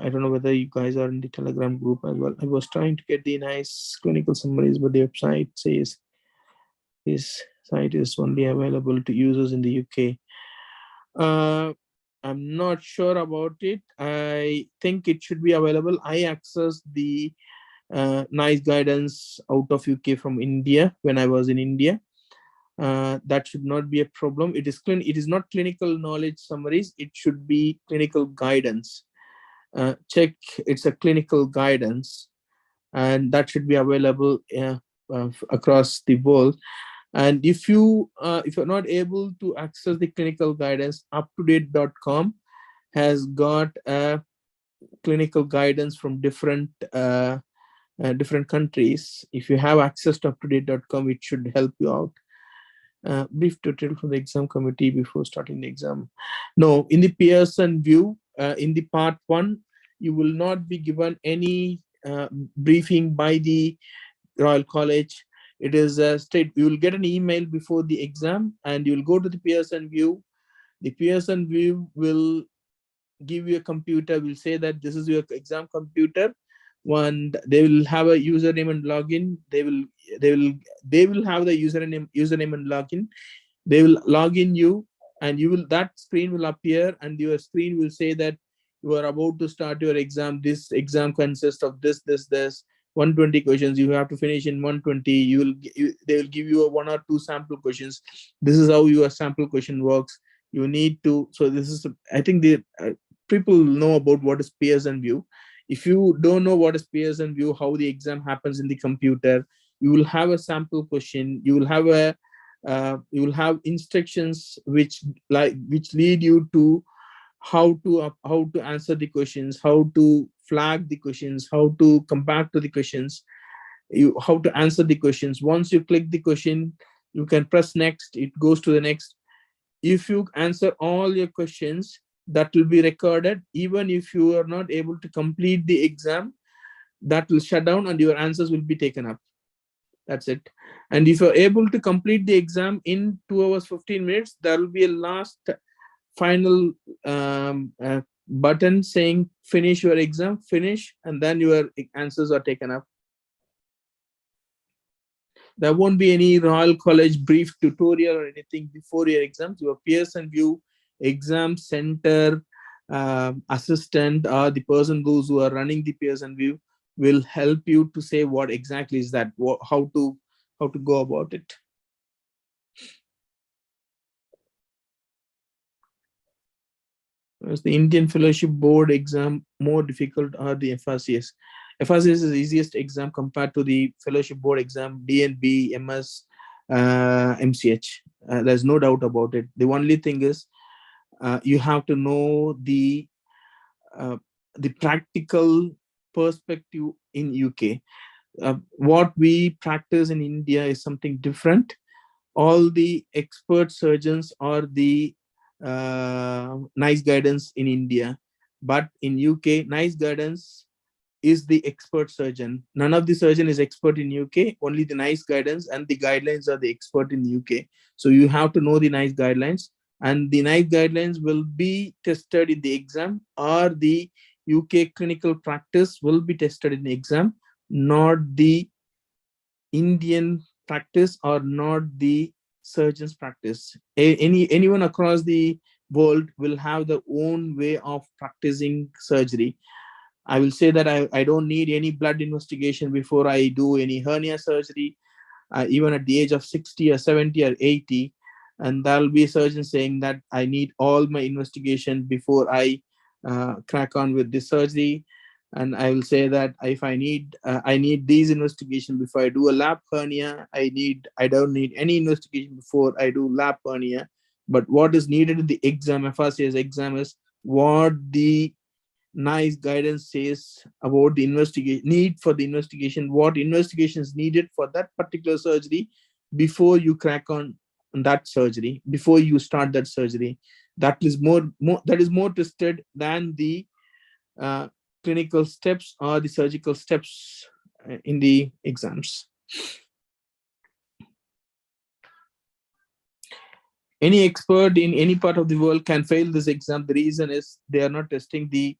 I don't know whether you guys are in the Telegram group as well. I was trying to get the nice clinical summaries, but the website says this site is only available to users in the UK. I'm not sure about it. I think it should be available. I accessed the nice guidance out of UK from India when I was in India. That should not be a problem. It is not clinical knowledge summaries. It should be clinical guidance. Check, it's a clinical guidance, and that should be available across the world. And if you're not able to access the clinical guidance, uptodate.com has got a clinical guidance from different countries. If you have access to uptodate.com, it should help you out. Brief tutorial from the exam committee before starting the exam. No, in the Pearson view, in the part 1, you will not be given any briefing by the Royal College. It is a straight, you will get an email before the exam, and you will go to the Pearson view. The Pearson view will give you a computer, will say that this is your exam computer. They will have a username and login. They will have the username and login. They will log in you, and that screen will appear, and your screen will say that you are about to start your exam. This exam consists of this 120 questions. You have to finish in 120. They will give you a 1 or 2 sample questions. This is how your sample question works. You need to, so this is, I think the people know about what is Pearson view. If you don't know what is Pearson view, how the exam happens in the computer, you will have a sample question. You will have instructions which lead you to how to answer the questions, how to flag the questions, how to come back to the questions, how to answer the questions. Once you click the question, you can press next. It goes to the next. If you answer all your questions, that will be recorded. Even if you are not able to complete the exam, that will shut down and your answers will be taken up. That's it. And if you're able to complete the exam in 2 hours 15 minutes, there will be a last final button saying finish your exam, finish, and then your answers are taken up. There won't be any Royal College brief tutorial or anything before your exams. Your Pearson view exam center assistant, or the person those who are running the Pearson view, will help you to say what exactly is that, how to go about it. Is the Indian Fellowship Board exam more difficult or the FRCS? FRCS is the easiest exam compared to the Fellowship Board exam, DNB, MS, MCH. There's no doubt about it. The only thing is you have to know the practical perspective in UK. What we practice in India is something different. All the expert surgeons are the nice guidance in India, but in UK, nice guidance is the expert surgeon. None of the surgeon is expert in UK. Only the NICE guidance and the guidelines are the expert in UK. So you have to know the NICE guidelines, and the NICE guidelines will be tested in the exam, or the UK clinical practice will be tested in the exam, not the Indian practice or not the surgeon's practice. Anyone across the world will have their own way of practicing surgery. I will say that I don't need any blood investigation before I do any hernia surgery, even at the age of 60 or 70 or 80. And there'll be a surgeon saying that I need all my investigation before I crack on with this surgery. And I will say that if I need these investigation before I do a lap hernia. I don't need any investigation before I do lap hernia. But what is needed in the exam, FRCS exam, is what the NICE guidance says about the investigation need for the investigation, what investigation is needed for that particular surgery before you crack on that surgery, before you start that surgery. That is more tested than the uh, clinical steps or the surgical steps in the exams. Any expert in any part of the world can fail this exam. The reason is they are not testing the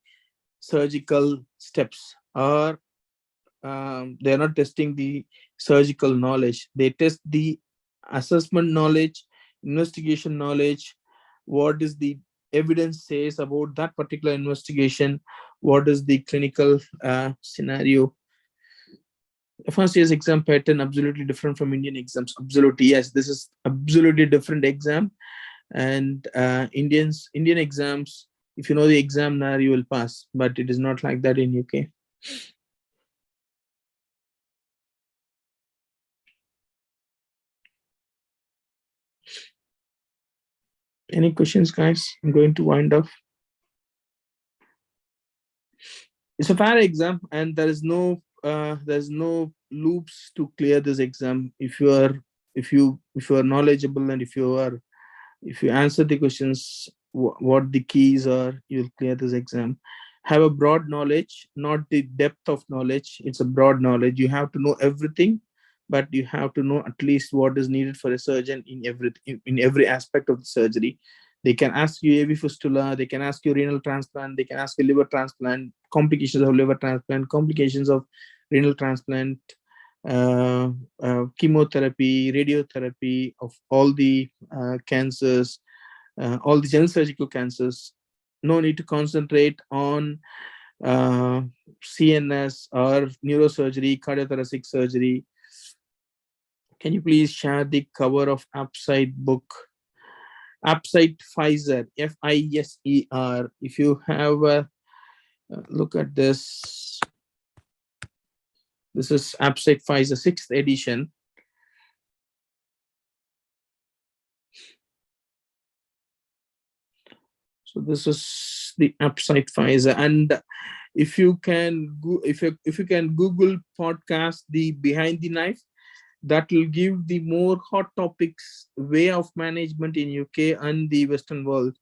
surgical steps, or they're not testing the surgical knowledge. They test the assessment knowledge, investigation knowledge, what is the evidence says about that particular investigation, what is the clinical scenario. FRCS exam pattern absolutely different from Indian exams. Absolutely, yes, this is absolutely different exam. And Indian exams, if you know the examiner, you will pass, but it is not like that in UK. Any questions, guys? I'm going to wind up. It's a fair exam, and there's no loops to clear this exam. If you are knowledgeable, and if you answer the questions, what the keys are, you'll clear this exam. Have a broad knowledge, not the depth of knowledge. It's a broad knowledge. You have to know everything, but you have to know at least what is needed for a surgeon in every aspect of the surgery. They can ask you AV fistula, they can ask you renal transplant, they can ask you liver transplant, complications of liver transplant, complications of renal transplant, chemotherapy, radiotherapy of all the cancers, all the general surgical cancers. No need to concentrate on CNS or neurosurgery, cardiothoracic surgery. Can you please share the cover of Upside book? Upside Pfizer, Fiser. If you have a look at this, this is Upside Pfizer 6th edition. So this is the Upside Pfizer, and if you can Google podcast the Behind the Knife, that will give the more hot topics way of management in UK and the Western world,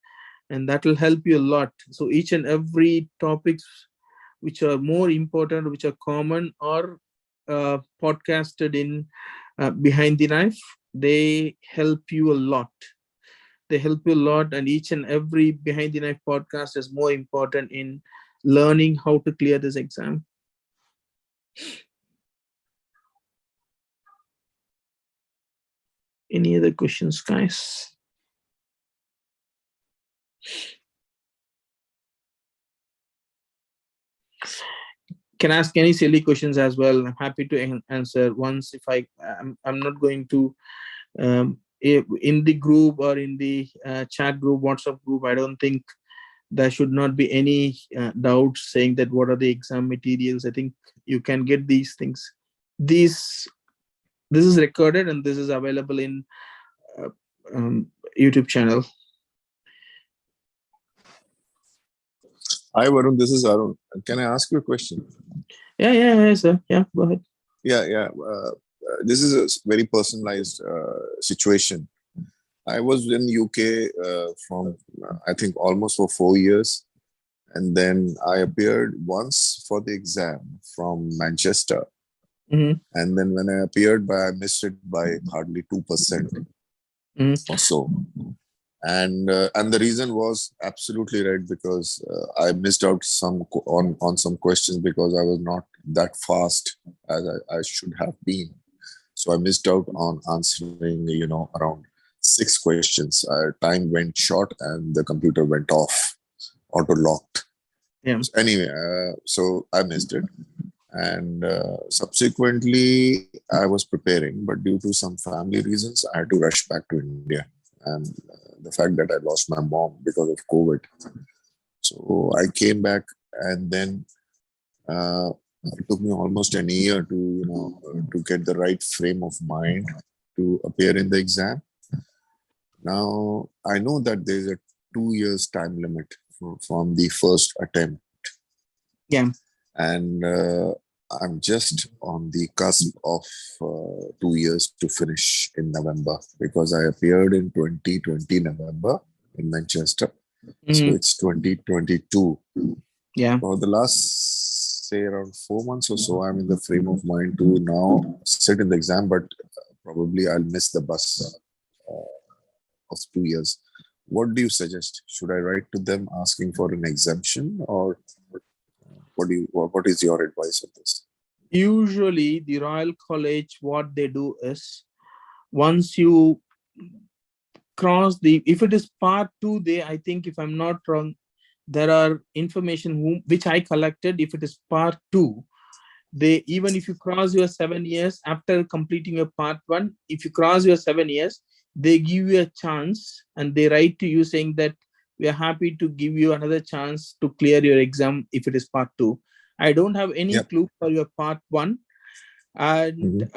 and that will help you a lot. So each and every topics which are more important, which are common, or podcasted in Behind the Knife, they help you a lot. They help you a lot, and each and every Behind the Knife podcast is more important in learning how to clear this exam. Any other questions, guys? Can ask any silly questions as well. I'm happy to answer once. If I'm not going to in the group or in the chat group, WhatsApp group, I don't think there should not be any doubts saying that what are the exam materials. I think you can get these things. This is recorded and this is available in YouTube channel. Hi Varun, this is Arun. Can I ask you a question? Yeah, sir. Yeah, go ahead. Yeah. This is a very personalized situation. I was in UK from I think almost for 4 years, And then I appeared once for the exam from Manchester. Mm-hmm. And then when I appeared, I missed it by hardly 2% or so. And the reason was absolutely right, because I missed out on some questions because I was not that fast as I should have been. So I missed out on answering, around 6 questions. Time went short and the computer went off, auto locked. Yeah. So anyway, so I missed it. And subsequently, I was preparing, but due to some family reasons, I had to rush back to India. And the fact that I lost my mom because of COVID. So I came back, and then it took me almost an year to get the right frame of mind to appear in the exam. Now I know that there's a 2 years time limit from the first attempt. Yeah. And I'm just on the cusp of 2 years to finish in November, because I appeared in 2020 November in Manchester. So it's 2022. Yeah. For the last, say, around 4 months or so, I'm in the frame of mind to now sit in the exam, but probably I'll miss the bus of 2 years. What do you suggest? Should I write to them asking for an exemption, or what is your advice on this? Usually the Royal College, what they do is, once you cross if it is part 2, I think, if I'm not wrong, there are information which I collected. If it is part 2, even if you cross your 7 years after completing your part 1, if you cross your 7 years, they give you a chance, and they write to you saying that we are happy to give you another chance to clear your exam if it is part 2. I don't have any clue for your part 1. And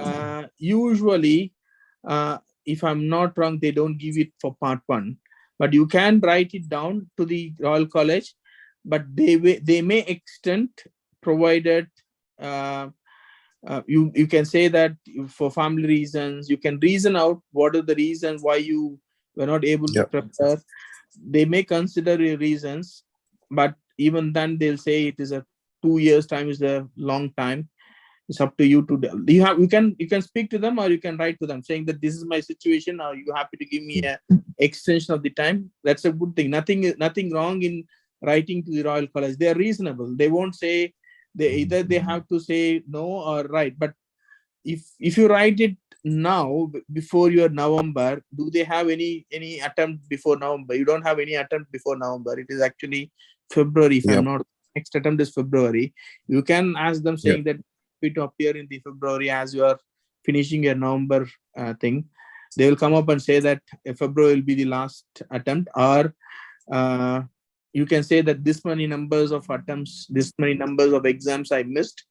usually, if I'm not wrong, they don't give it for part 1, but you can write it down to the Royal College, but they may extend, provided you can say that for family reasons. You can reason out what are the reasons why you were not able to prepare. They may consider your reasons, but even then they'll say it is a 2 years time is a long time. It's up to you to you can speak to them, or you can write to them saying that this is my situation. Are you happy to give me a extension of the time? That's a good thing. Nothing wrong in writing to the Royal College. They are reasonable. They won't say, either they have to say no or right. But if you write it now before your November, do they have any attempt before November? You don't have any attempt before November. It is actually February. If I'm not, next attempt is February. You can ask them saying that to appear in the February as you are finishing your November thing. They will come up and say that February will be the last attempt, or you can say that this many numbers of attempts, this many numbers of exams I missed.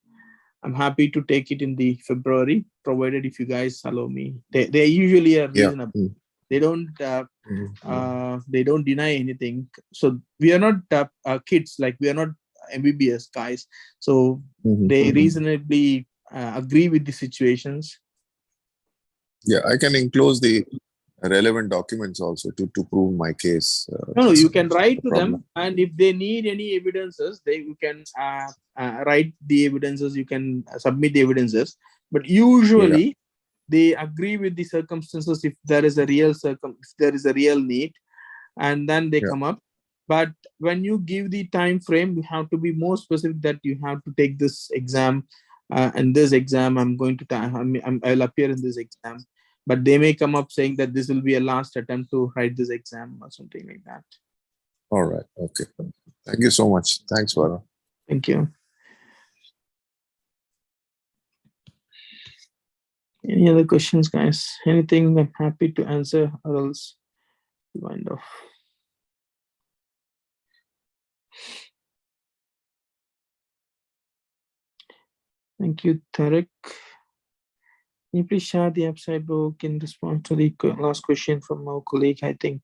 I'm happy to take it in the February, provided if you guys allow me. They usually are reasonable. They don't deny anything. So we are not kids, like we are not MBBS guys. So they reasonably agree with the situations. Yeah, I can enclose the relevant documents also to prove my case. No, you can write to them, and if they need any evidences, you can write the evidences. You can submit the evidences. But usually, they agree with the circumstances if there is a real need, and then they come up. But when you give the time frame, you have to be more specific that you have to take this exam, and this exam I'll appear in this exam. But they may come up saying that this will be a last attempt to write this exam or something like that. All right. Okay. Thank you so much. Thanks, Varun. Thank you. Any other questions, guys? Anything I'm happy to answer, or else wind off. Thank you, Tarek. Can you please share the website book in response to the last question from our colleague? I think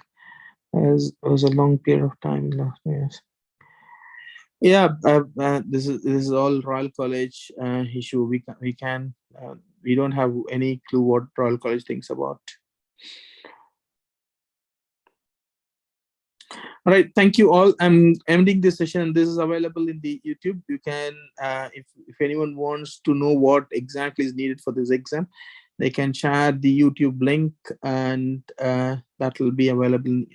as it was a long period of time last years. Yeah, this is all Royal College issue. We don't have any clue what Royal College thinks about. All right, thank you all. I'm ending this session. This is available in the YouTube. You can, if anyone wants to know what exactly is needed for this exam, they can share the YouTube link, and that will be available in